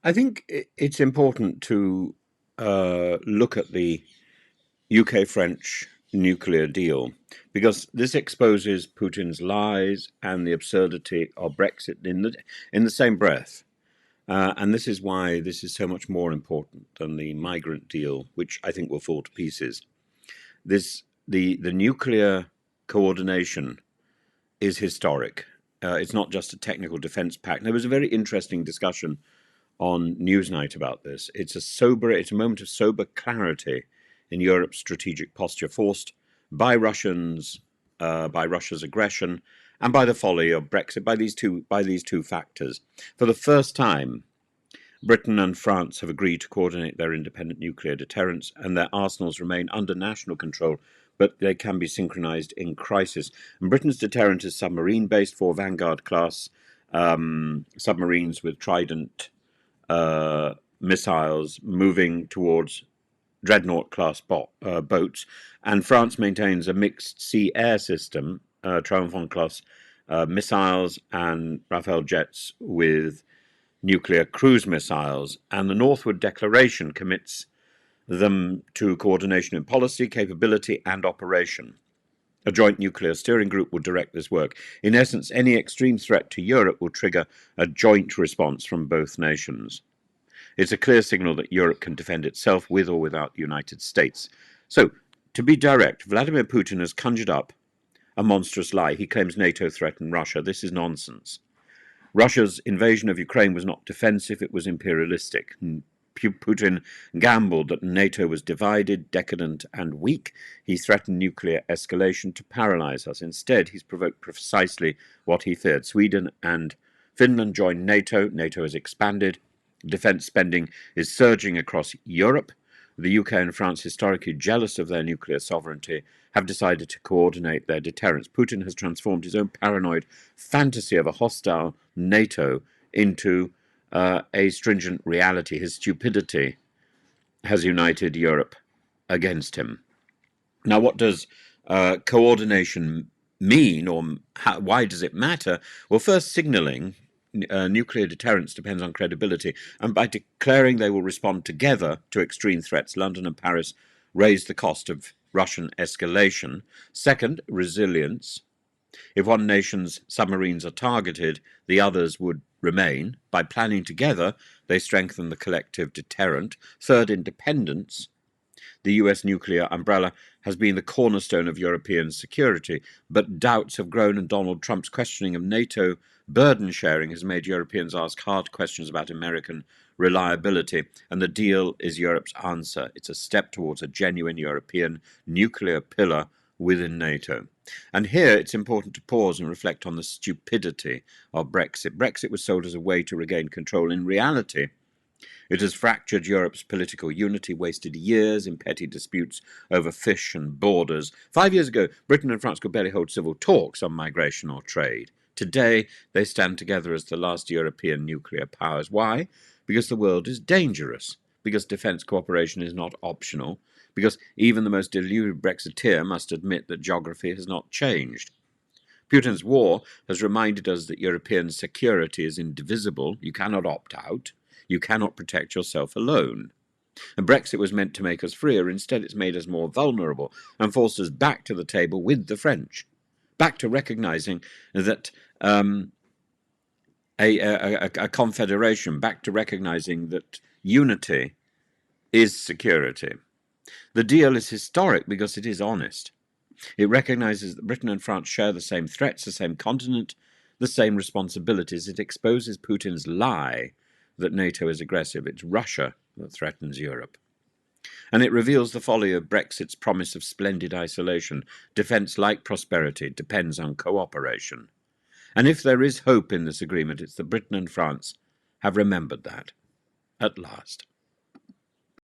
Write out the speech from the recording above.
I think it's important to look at the UK-French nuclear deal because this exposes Putin's lies and the absurdity of Brexit in the same breath. And this is why this is so much more important than the migrant deal, which I think will fall to pieces. The nuclear coordination is historic. It's not just a technical defense pact. There was a very interesting discussion on Newsnight about this. It's a moment of sober clarity in Europe's strategic posture, forced by Russians, by Russia's aggression, and by the folly of Brexit, by these two factors. For the first time, Britain and France have agreed to coordinate their independent nuclear deterrence, and their arsenals remain under national control, but they can be synchronized in crisis. And Britain's deterrent is submarine-based, 4 Vanguard-class submarines with Trident missiles moving towards Dreadnought-class boats, and France maintains a mixed sea-air system, Triomphant-class missiles and Rafale jets with nuclear cruise missiles, and the Northwood Declaration commits them to coordination in policy, capability, and operation. A joint nuclear steering group will direct this work. In essence, any extreme threat to Europe will trigger a joint response from both nations. It's a clear signal that Europe can defend itself with or without the United States. So, to be direct, Vladimir Putin has conjured up a monstrous lie. He claims NATO threatened Russia. This is nonsense. Russia's invasion of Ukraine was not defensive, it was imperialistic. Putin gambled that NATO was divided, decadent, and weak. He threatened nuclear escalation to paralyze us. Instead, he's provoked precisely what he feared. Sweden and Finland joined NATO. NATO has expanded. Defense spending is surging across Europe. The UK and France, historically jealous of their nuclear sovereignty, have decided to coordinate their deterrence. Putin has transformed his own paranoid fantasy of a hostile NATO into a stringent reality. His stupidity has united Europe against him. Now, what does coordination mean, or why does it matter? Well, first, signaling nuclear deterrence depends on credibility, and by declaring they will respond together to extreme threats, London and Paris raise the cost of Russian escalation. Second, resilience. If one nation's submarines are targeted, the others would remain. By planning together, they strengthen the collective deterrent. Third, independence. The US nuclear umbrella has been the cornerstone of European security, but doubts have grown, and Donald Trump's questioning of NATO burden sharing has made Europeans ask hard questions about American reliability, and the deal is Europe's answer. It's a step towards a genuine European nuclear pillar within NATO. And here it's important to pause and reflect on the stupidity of Brexit. Brexit was sold as a way to regain control. In reality, it has fractured Europe's political unity, wasted years in petty disputes over fish and borders. 5 years ago, Britain and France could barely hold civil talks on migration or trade. Today, they stand together as the last European nuclear powers. Why? Because the world is dangerous, because defence cooperation is not optional, because even the most deluded Brexiteer must admit that geography has not changed. Putin's war has reminded us that European security is indivisible. You cannot opt out. You cannot protect yourself alone. And Brexit was meant to make us freer. Instead, it's made us more vulnerable and forced us back to the table with the French, back to recognizing that a confederation, back to recognizing that unity is security. The deal is historic because it is honest. It recognizes that Britain and France share the same threats, the same continent, the same responsibilities. It exposes Putin's lie that NATO is aggressive. It's Russia that threatens Europe. And it reveals the folly of Brexit's promise of splendid isolation. Defence, like prosperity, depends on cooperation. And if there is hope in this agreement, it's that Britain and France have remembered that at last.